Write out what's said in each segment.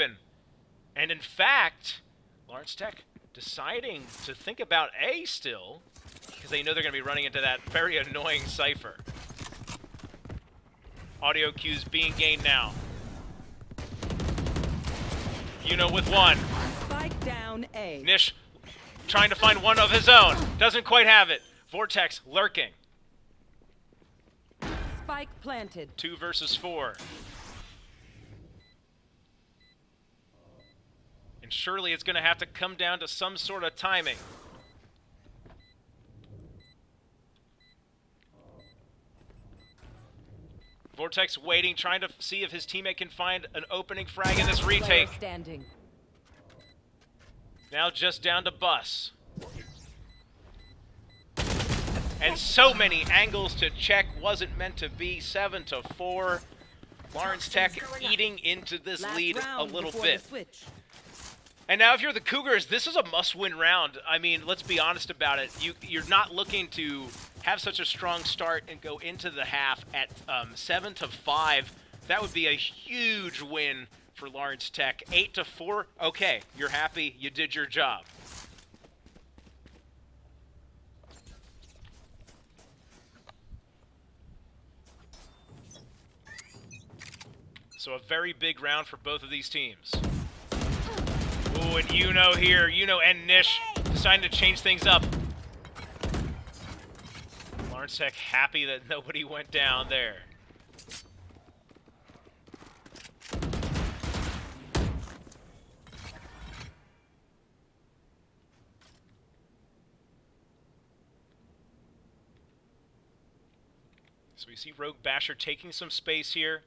open. And in fact, Lawrence Tech deciding to think about A still, because they know they're going to be running into that very annoying Cypher. Audio cues being gained now. With one. Spike down A. Nish trying to find one of his own. Doesn't quite have it. Vortex lurking. Spike planted. 2 versus 4. And surely it's going to have to come down to some sort of timing. Vortex waiting, trying to see if his teammate can find an opening frag in this retake. Standing. Now just down to Bus. And so many angles to check. Wasn't meant to be. 7-4. Lawrence Tech eating into this lead a little bit. And now if you're the Cougars, this is a must-win round. I mean, let's be honest about it. You're not looking to have such a strong start and go into the half at 7-5. That would be a huge win for Lawrence Tech. 8-4, okay, you're happy, you did your job. So a very big round for both of these teams. Ooh, and here, and Nish deciding to change things up. Lawrence Tech happy that nobody went down there. So we see Rogue Basher taking some space here.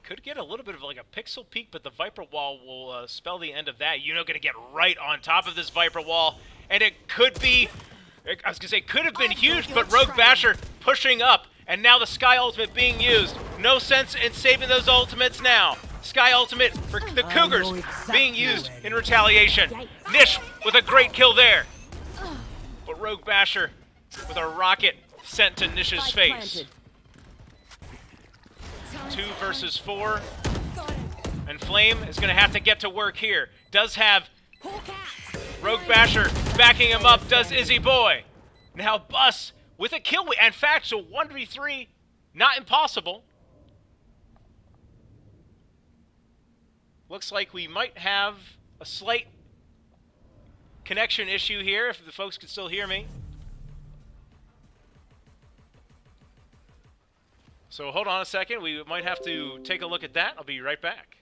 Could get a little bit of like a pixel peek, but the Viper Wall will spell the end of that. Going to get right on top of this Viper Wall, and it could be, I was going to say, could have been huge, but Rogue Basher pushing up, and now the Sky Ultimate being used. No sense in saving those ultimates now. Sky Ultimate for the Cougars being used in retaliation. Nish with a great kill there. But Rogue Basher with a rocket sent to Nish's face. 2 versus 4. And Flame is going to have to get to work here. Does have Rogue Basher backing him up. Does Izzy Boy. Now Bus with a kill. In fact, so 1v3, not impossible. Looks like we might have a slight connection issue here, if the folks can still hear me. So hold on a second, we might have to take a look at that. I'll be right back.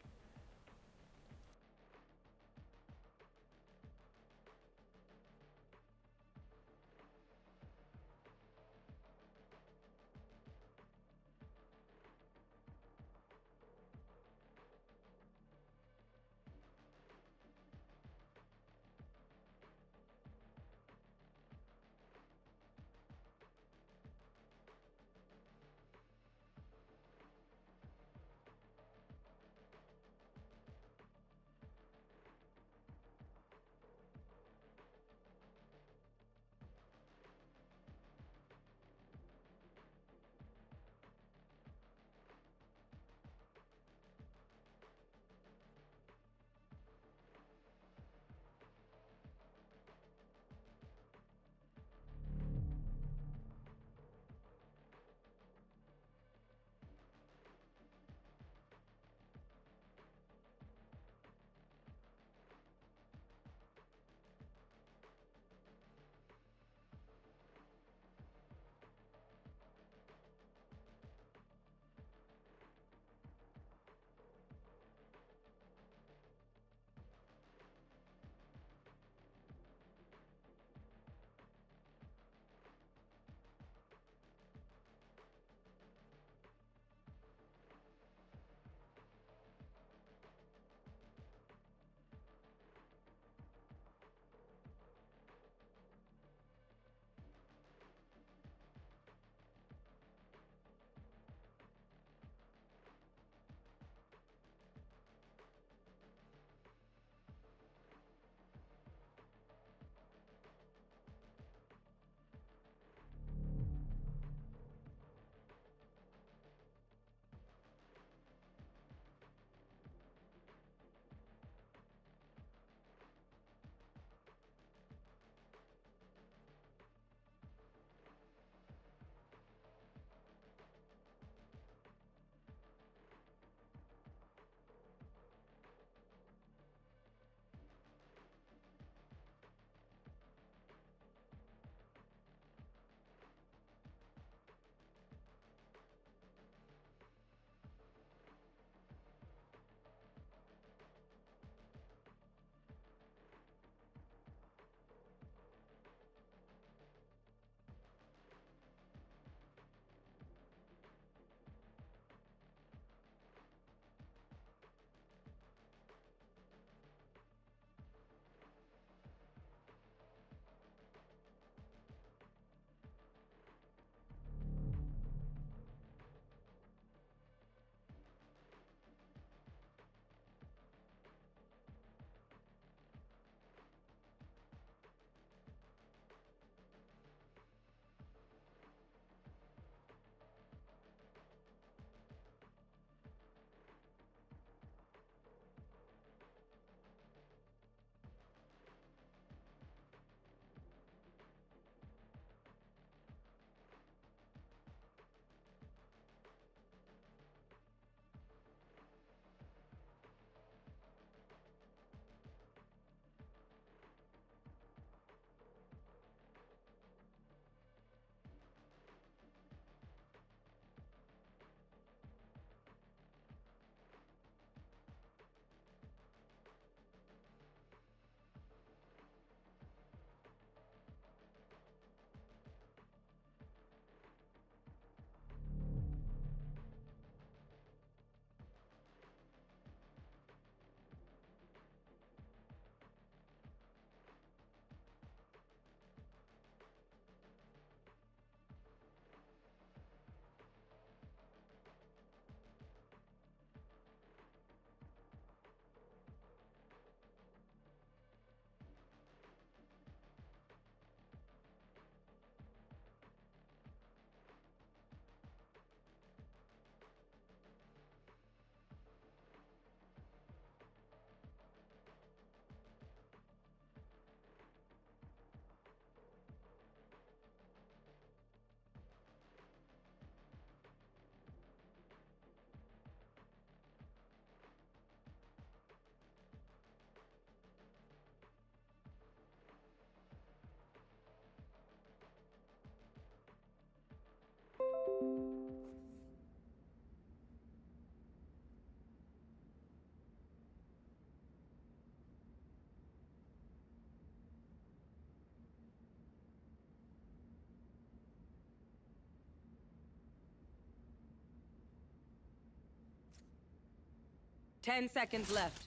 10 seconds left.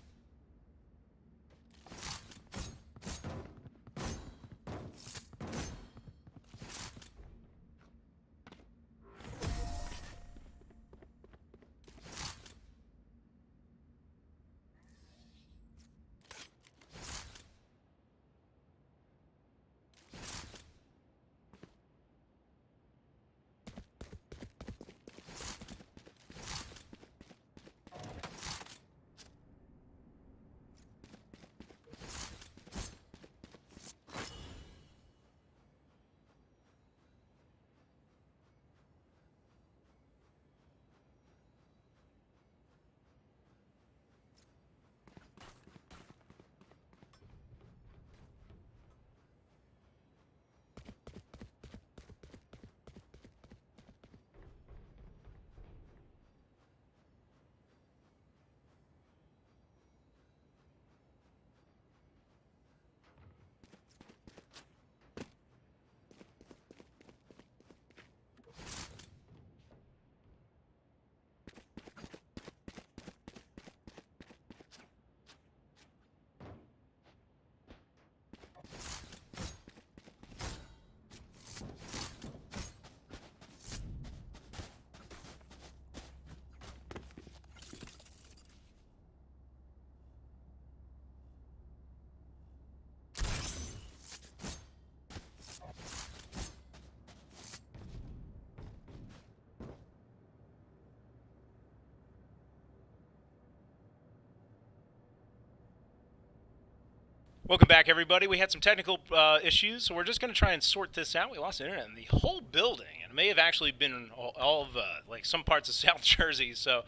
Welcome back, everybody. We had some technical issues, so we're just going to try and sort this out. We lost internet in the whole building, and it may have actually been all of like some parts of South Jersey. So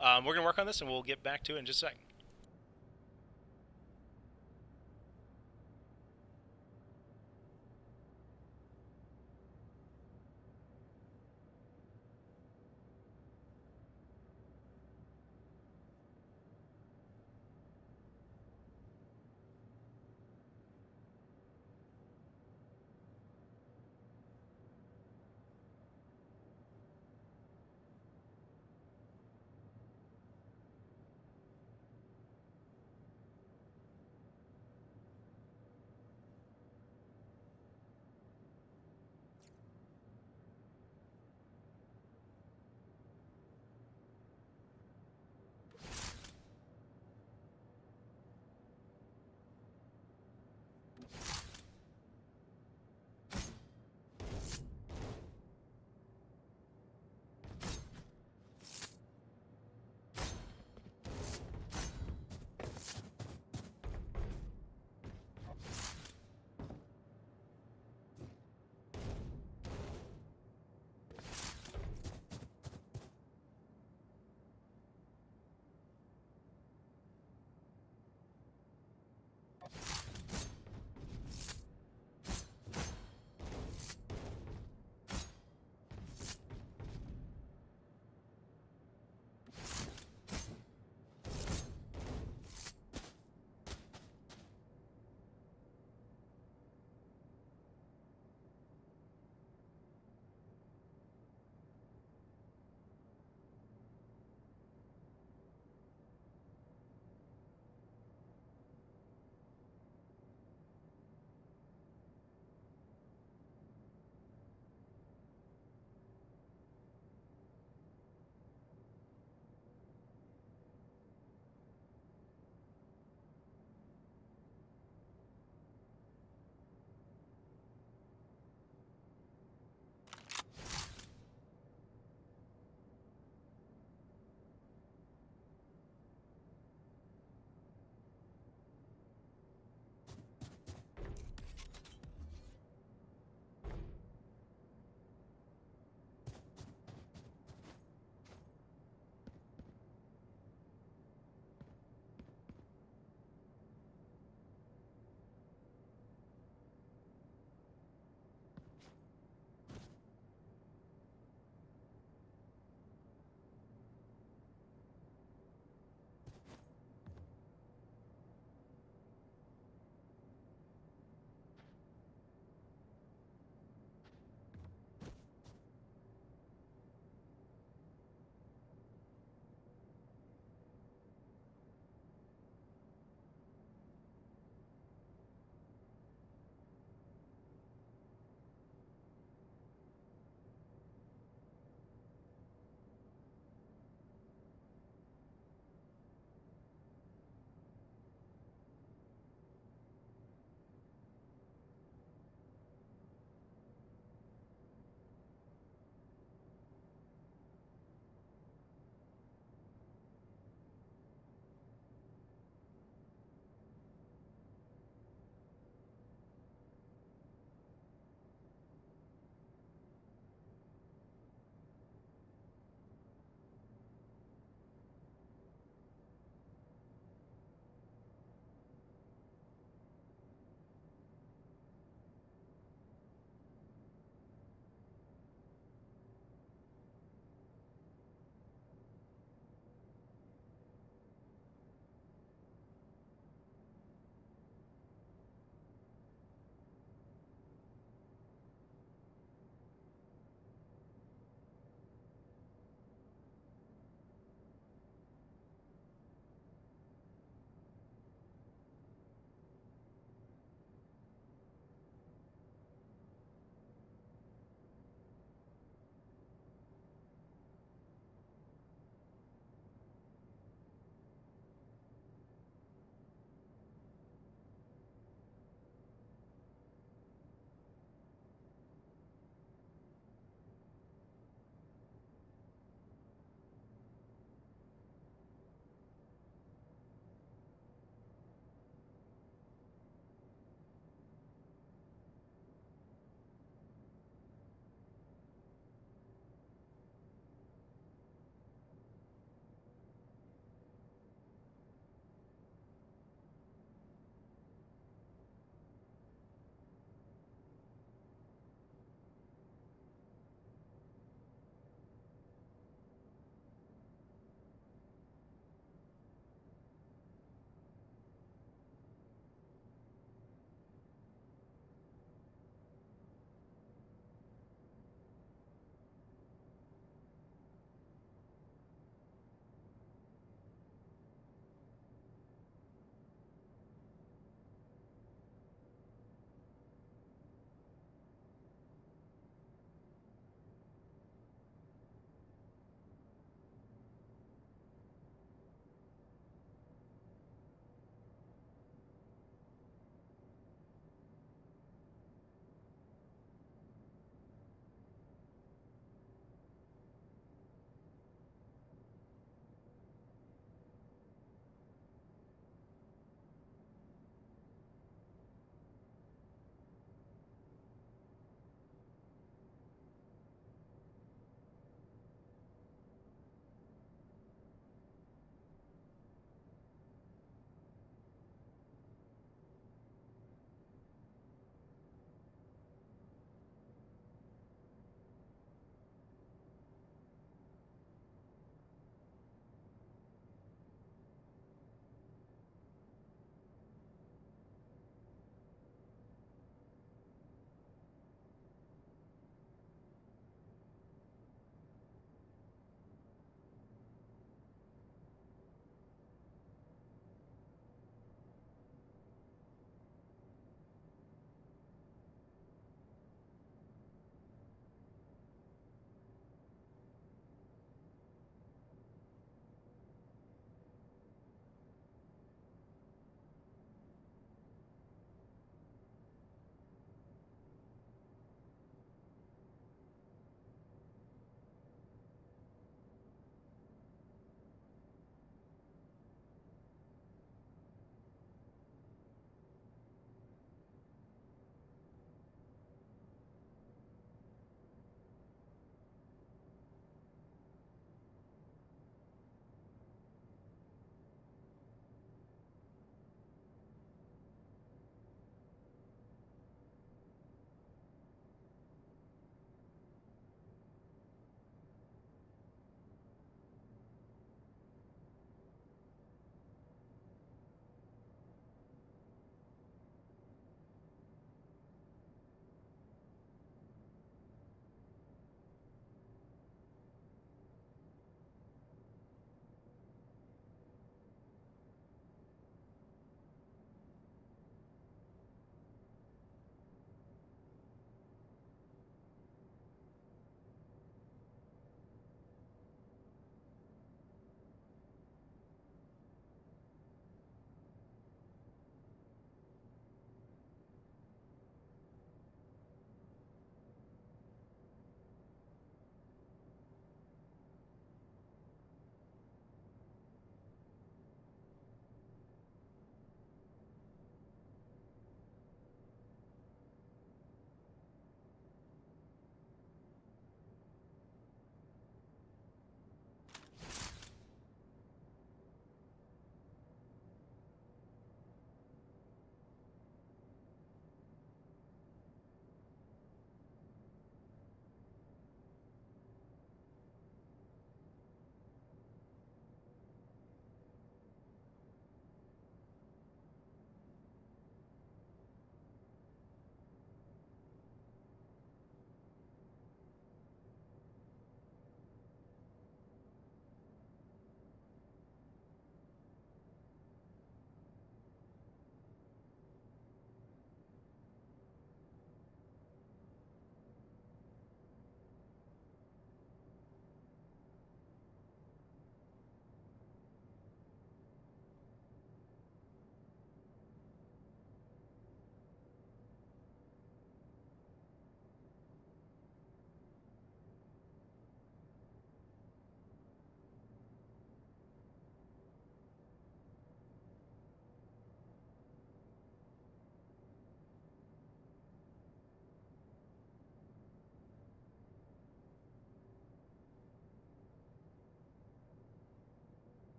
we're going to work on this, and we'll get back to it in just a second.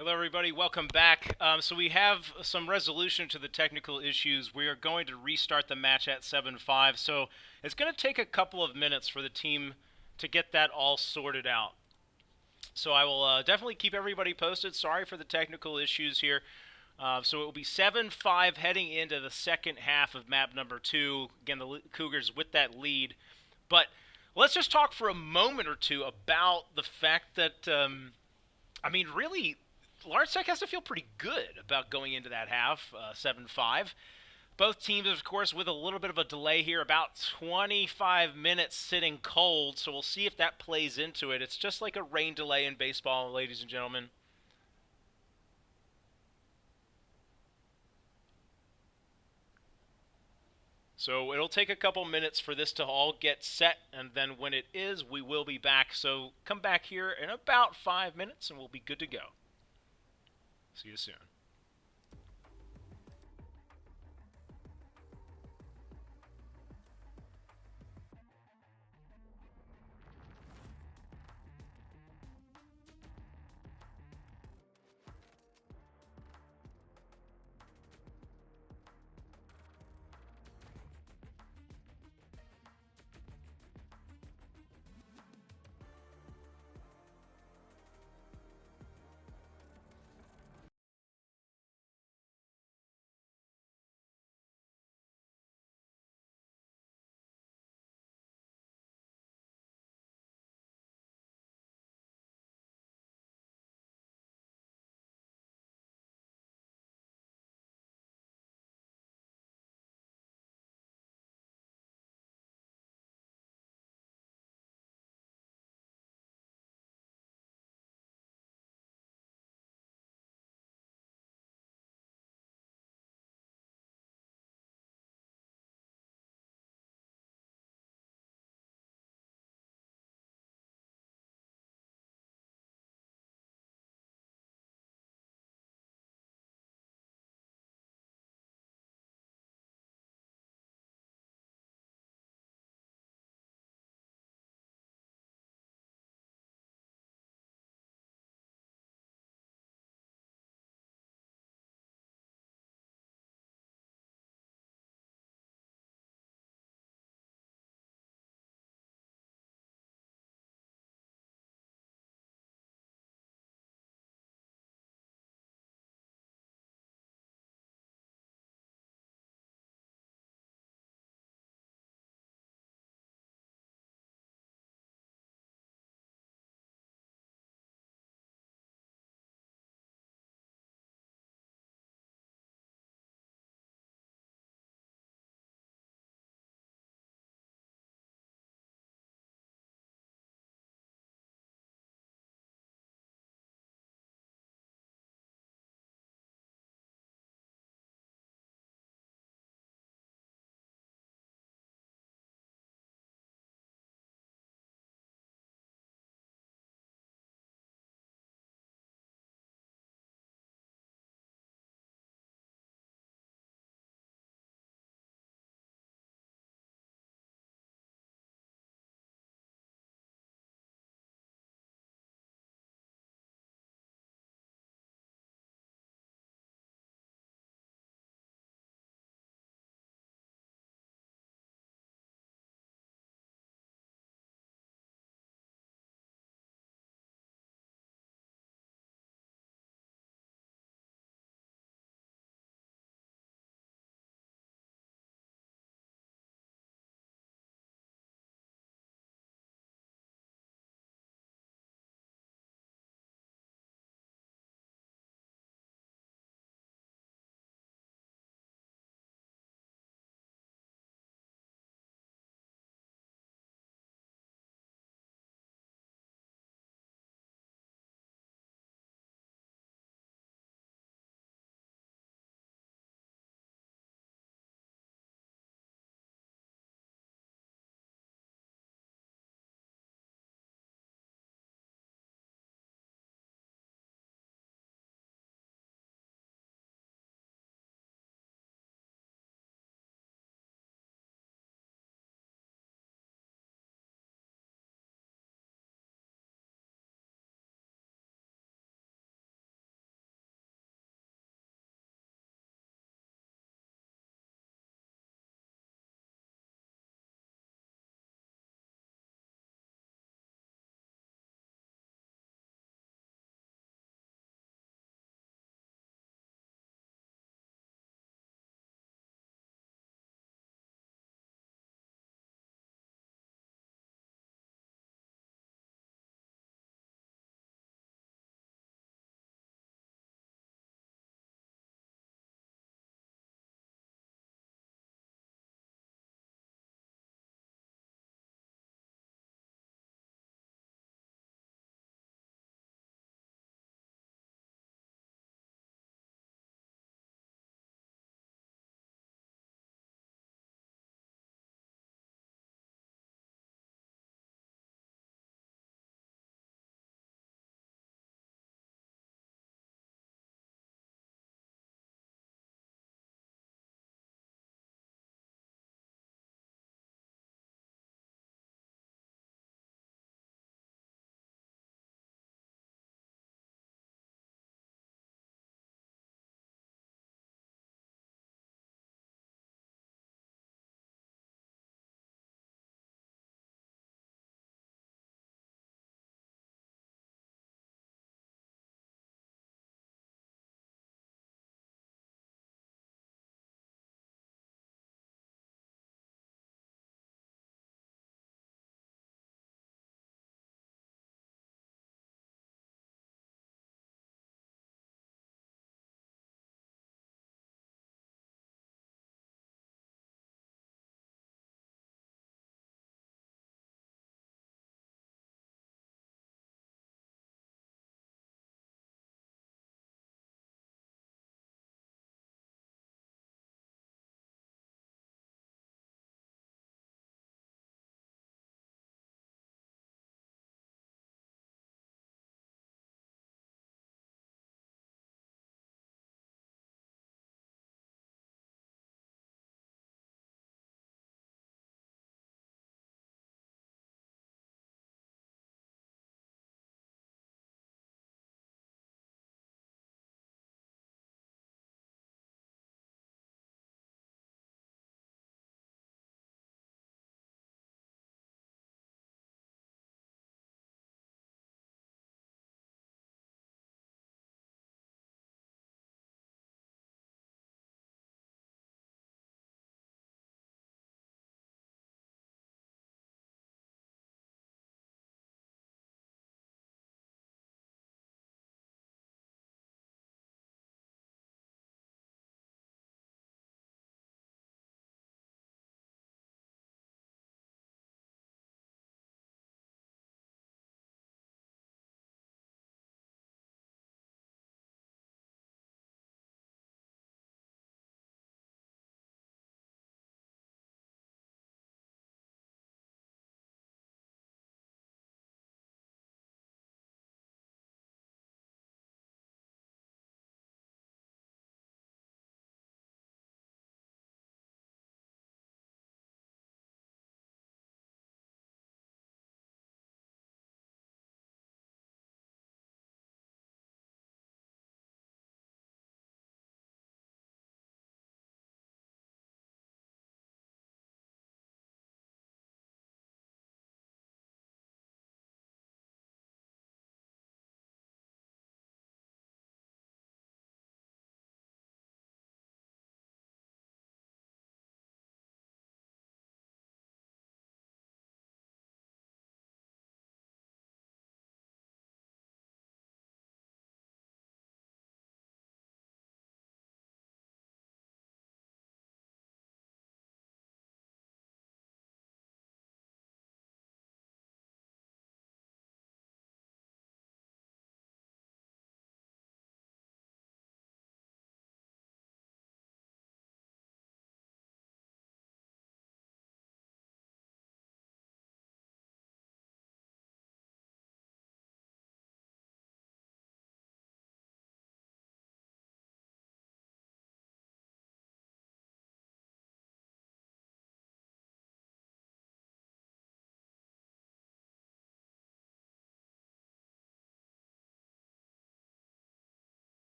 Hello, everybody. Welcome back. So we have some resolution to the technical issues. We are going to restart the match at 7-5. So it's going to take a couple of minutes for the team to get that all sorted out. So I will definitely keep everybody posted. Sorry for the technical issues here. So it will be 7-5 heading into the second half of map number 2. Again, the Cougars with that lead. But let's just talk for a moment or two about the fact that, really, Large Tech has to feel pretty good about going into that half, 7-5. Both teams, of course, with a little bit of a delay here, about 25 minutes sitting cold, so we'll see if that plays into it. It's just like a rain delay in baseball, ladies and gentlemen. So it'll take a couple minutes for this to all get set, and then when it is, we will be back. So come back here in about 5 minutes, and we'll be good to go. See you soon.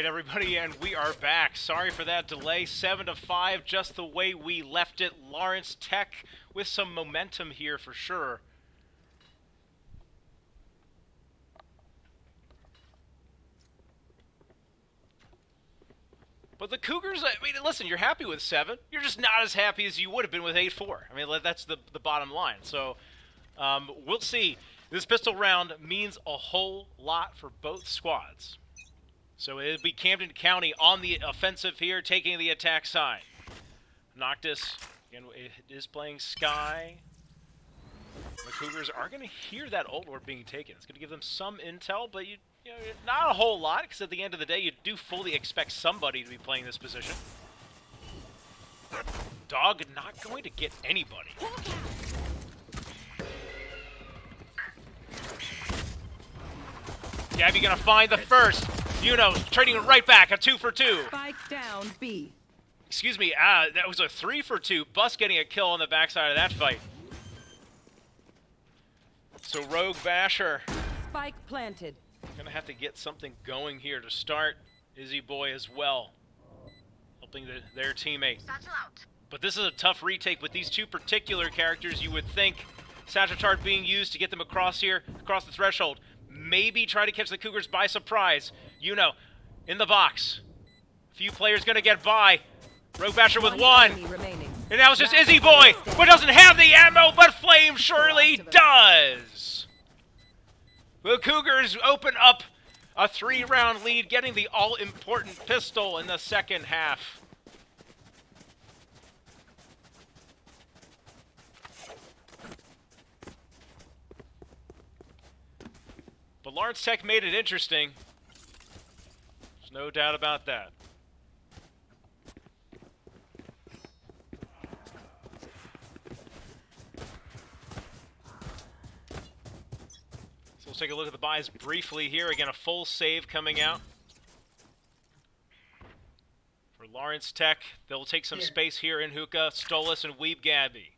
right, everybody, and we are back. Sorry for that delay. 7-5, just the way we left it. Lawrence Tech with some momentum here for sure. But the Cougars, I mean, listen, you're happy with 7. You're just not as happy as you would have been with 8-4. I mean, that's the bottom line. So we'll see. This pistol round means a whole lot for both squads. So it'll be Camden County on the offensive here, taking the attack side. Noctis, again, is playing Sky. The Cougars are going to hear that ult orb being taken. It's going to give them some intel, but you know, not a whole lot, because at the end of the day, you do fully expect somebody to be playing this position. Dog not going to get anybody. Gabby going to find the first. Trading it right back, a 2 for 2. Spike down B. Excuse me, that was a 3 for 2. Bus getting a kill on the backside of that fight. So Rogue Basher Spike planted. gonna have to get something going here to start. Izzy Boy as well, helping their teammate. But this is a tough retake with these two particular characters. You would think Sagittard being used to get them across here, across the threshold. Maybe try to catch the Cougars by surprise. In the box. A few players gonna get by. Rogue Basher with one. And now it's just Izzy Boy, who doesn't have the ammo, but Flame surely does. The Cougars open up a 3-round lead, getting the all-important pistol in the second half. But Lawrence Tech made it interesting. There's no doubt about that. So let's take a look at the buys briefly here. Again, a full save coming out for Lawrence Tech. They'll take some space here in Hookah, Stolas, and Weeb Gabby.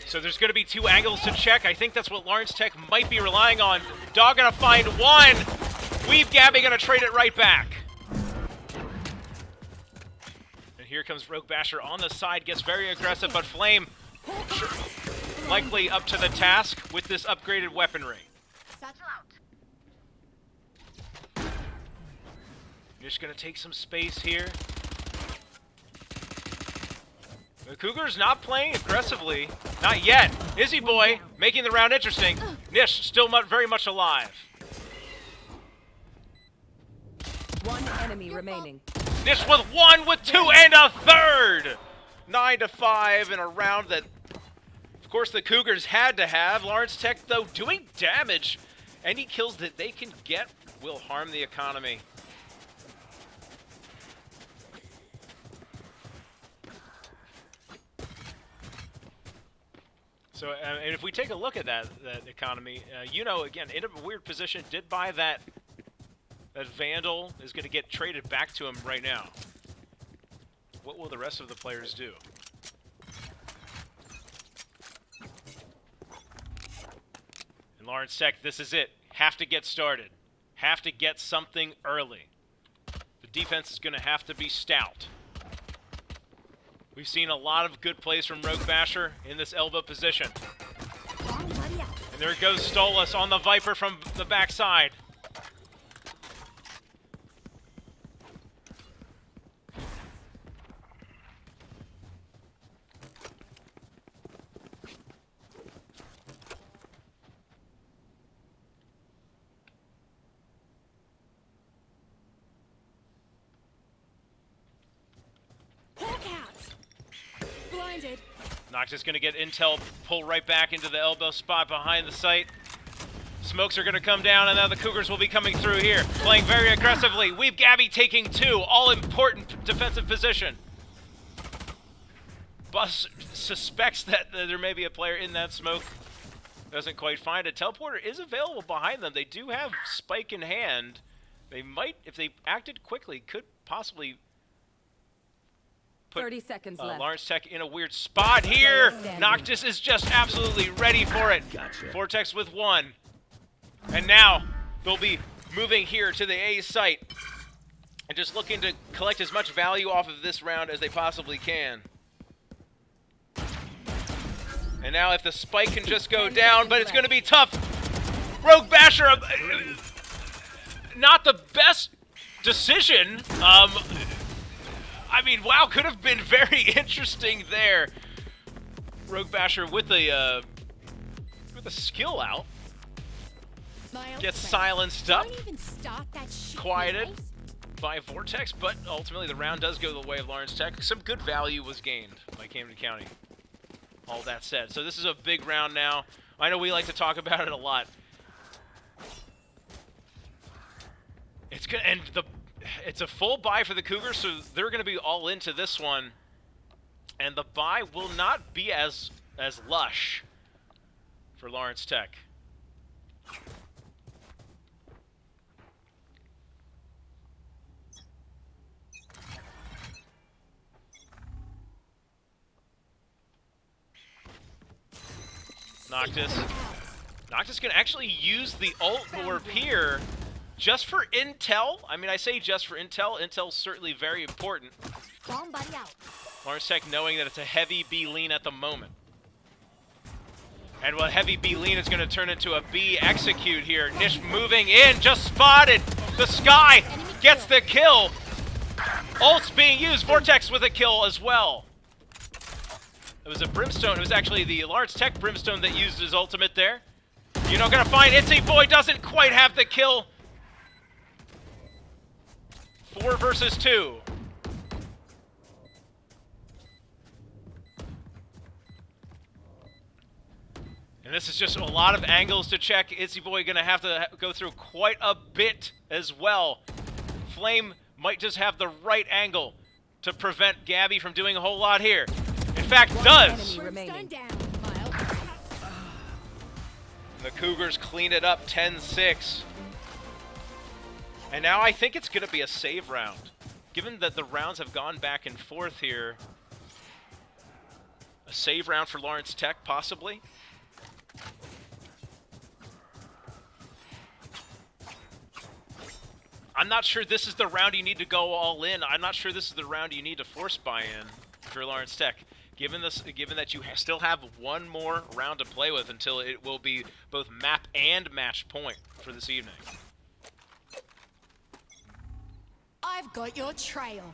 So there's going to be 2 angles to check. I think that's what Lawrence Tech might be relying on. Dog going to find one. Weeb Gabby going to trade it right back. And here comes Rogue Basher on the side. Gets very aggressive, but Flame likely up to the task with this upgraded weaponry. Just going to take some space here. The Cougars not playing aggressively. Not yet. Izzy Boy making the round interesting. Nish still very much alive. One enemy remaining. Nish with 1, with 2, and a third! 9-5 in a round that, of course, the Cougars had to have. Lawrence Tech, though, doing damage. Any kills that they can get will harm the economy. So, and if we take a look at that economy, again, in a weird position, did buy that Vandal, is going to get traded back to him right now. What will the rest of the players do? And Lawrence Tech, this is it. Have to get started. Have to get something early. The defense is going to have to be stout. We've seen a lot of good plays from Rogue Basher in this elbow position. And there goes Stolas on the Viper from the backside. Noctis going to get intel, pull right back into the elbow spot behind the site. Smokes are going to come down, and now the Cougars will be coming through here, playing very aggressively. Weeb Gabby taking 2, all-important defensive position. Bus suspects that there may be a player in that smoke. Doesn't quite find it. Teleporter is available behind them. They do have Spike in hand. They might, if they acted quickly, could possibly put 30 seconds left. Lawrence Tech in a weird spot here. Standing. Noctis is just absolutely ready for it. Gotcha. Vortex with 1. And now they'll be moving here to the A site and just looking to collect as much value off of this round as they possibly can. And now if the spike can just go down, but it's going to be tough. Rogue Basher, not the best decision. I mean, wow, could have been very interesting there. Rogue Basher with a skill out. Gets silenced up, quieted by Vortex, but ultimately the round does go the way of Lawrence Tech. Some good value was gained by Camden County. All that said, so this is a big round now. I know we like to talk about it a lot. It's good, and it's a full buy for the Cougars, so they're going to be all into this one, and the buy will not be as lush for Lawrence Tech. Noctis can actually use the ult orb here just for intel. I mean, I say just for intel. Intel's certainly very important. Lawrence Tech knowing that it's a heavy B lean at the moment. And what heavy B lean is going to turn into a B execute here. Nish moving in, just spotted. The Sky gets the kill. Ult's being used. Vortex with a kill as well. It was a Brimstone. It was actually the Lawrence Tech Brimstone that used his ultimate there. You're not going to find Itsy Boy doesn't quite have the kill. 4 versus 2. And this is just a lot of angles to check. Itsy Boy going to have to go through quite a bit as well. Flame might just have the right angle to prevent Gabby from doing a whole lot here. In fact, does. The Cougars clean it up 10-6. And now I think it's going to be a save round. Given that the rounds have gone back and forth here, a save round for Lawrence Tech, possibly. I'm not sure this is the round you need to go all in. I'm not sure this is the round you need to force buy-in for Lawrence Tech. Given that you still have one more round to play with until it will be both map and match point for this evening. I've got your trail.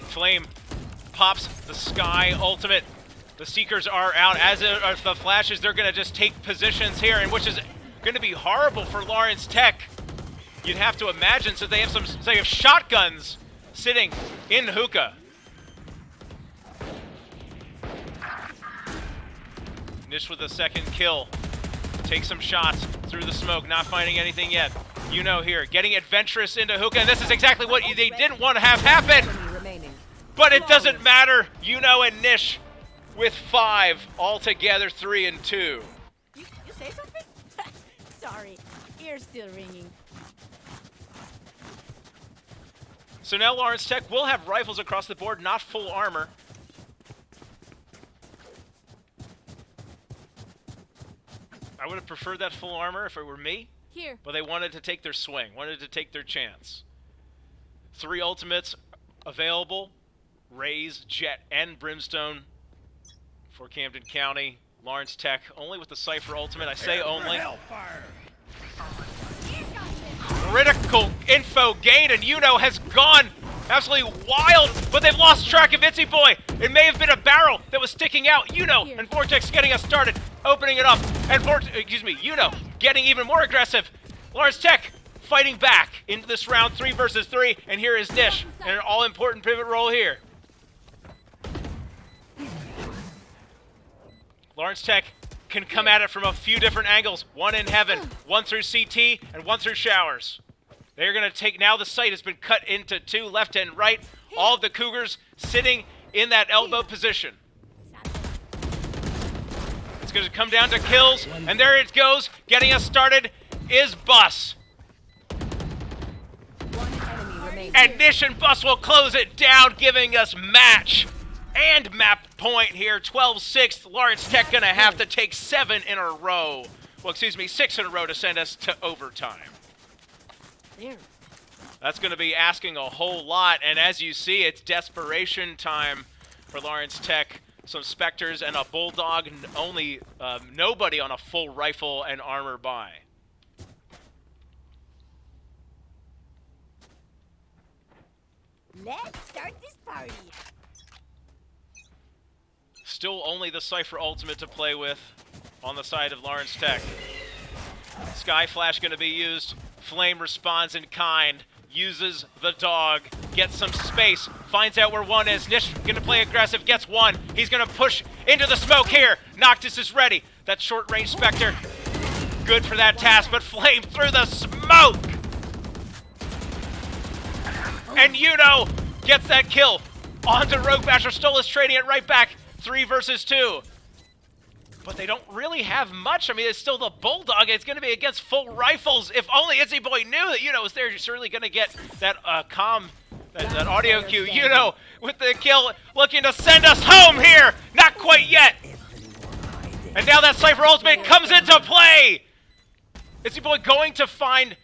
Flame pops the Sky ultimate. The Seekers are out. As are the Flashes, they're going to just take positions here, and which is going to be horrible for Lawrence Tech. You'd have to imagine, so they have shotguns sitting in hookah. Nish with a second kill. Take some shots through the smoke, not finding anything yet. You know here, getting adventurous into hookah, and this is exactly what they didn't want to have happen. But it doesn't matter. You know, and Nish with 5, altogether 3 and 2. You say something? Sorry, ear's still ringing. So now Lawrence Tech will have rifles across the board, not full armor. I would have preferred that full armor if it were me. Here. But they wanted to take their swing, wanted to take their chance. 3 ultimates available. Raze, Jet, and Brimstone for Camden County. Lawrence Tech only with the Cypher ultimate. I say only. Critical info gain, and Yuno has gone absolutely wild, but they've lost track of Itsy Boy. It may have been a barrel that was sticking out. Yuno and Vortex getting us started, opening it up, and Yuno getting even more aggressive. Lawrence Tech fighting back into this round 3 versus 3, and here is Nish in an all-important pivot role here. Lawrence Tech can come at it from a few different angles. 1 in heaven, 1 through CT, and 1 through showers. They're going to take, now the site has been cut into 2, left and right. All of the Cougars sitting in that elbow position. It's going to come down to kills, and there it goes. Getting us started is Bus. One enemy remaining. And Nish and Bus will close it down, giving us match and map point here. 12-6. Lawrence Tech gonna have to take 7 in a row. Well, excuse me, 6 in a row to send us to overtime. There. That's going to be asking a whole lot, and as you see, it's desperation time for Lawrence Tech. Some Spectres and a Bulldog, only nobody on a full rifle and armor buy. Let's start this party. Still only the Cypher Ultimate to play with on the side of Lawrence Tech. Sky Flash going to be used. Flame responds in kind. Uses the dog, gets some space, finds out where one is. Nish gonna play aggressive, gets one. He's gonna push into the smoke here. Noctis is ready. That short range Spectre, good for that task, but Flame through the smoke! And Yuno gets that kill. Onto Rogue Basher, Stolas trading it right back. 3 versus 2. But they don't really have much. I mean, it's still the Bulldog. It's going to be against full rifles. If only Izzy Boy knew that Yuno was there, you're certainly going to get that that audio cue. Yuno with the kill, looking to send us home here. Not quite yet. And now that Cypher Ultimate comes into play. Izzy Boy going to find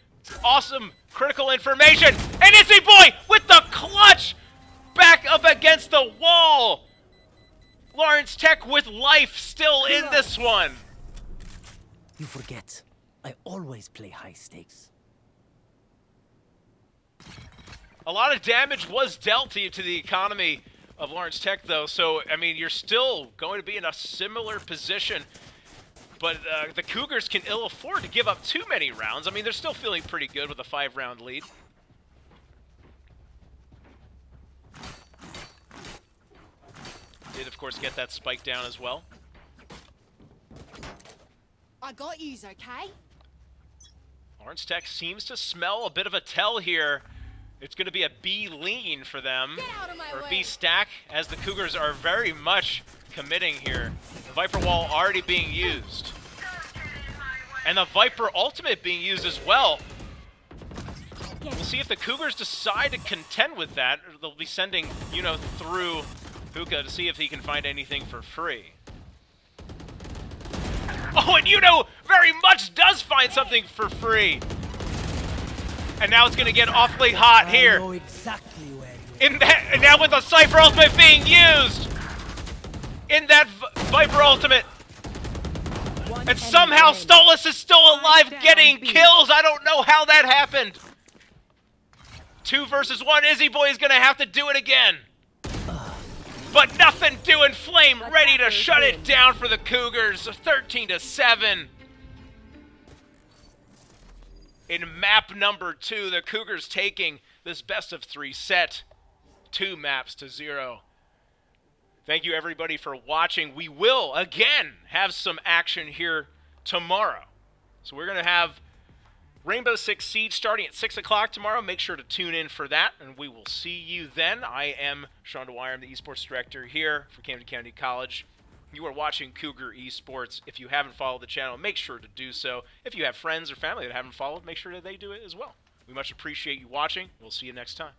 awesome critical information. And Izzy Boy with the clutch back up against the wall. Lawrence Tech with life still in this one. You forget, I always play high stakes. A lot of damage was dealt to the economy of Lawrence Tech, though, so, I mean, you're still going to be in a similar position. But the Cougars can ill afford to give up too many rounds. I mean, they're still feeling pretty good with a 5-round lead. Did, of course, get that spike down as well. I got yous, okay? Lawrence Tech seems to smell a bit of a tell here. It's going to be a B lean for them, Get out of my or way. B stack, as the Cougars are very much committing here. The Viper Wall already being used. And the Viper Ultimate being used as well. We'll see if the Cougars decide to contend with that. They'll be sending, Yuno through Hookah to see if he can find anything for free. Oh, and Yuno very much does find something for free. And now it's going to get awfully hot here. I know exactly where you And now with the Cypher Ultimate being used in that Viper Ultimate. One And enemy somehow remaining. Stolas is still alive down, getting B. kills. I don't know how that happened. 2 versus 1. Izzy Boy is going to have to do it again. But nothing doing. Flame ready to shut it down for the Cougars. 13-7. In map number 2, the Cougars taking this best-of-3 set. 2 maps to 0. Thank you, everybody, for watching. We will, again, have some action here tomorrow. So we're going to have Rainbow Six Siege starting at 6 o'clock tomorrow. Make sure to tune in for that, and we will see you then. I am Sean Dwyer. I'm the esports director here for Camden County College. You are watching Cougar Esports. If you haven't followed the channel, make sure to do so. If you have friends or family that haven't followed, make sure that they do it as well. We much appreciate you watching. We'll see you next time.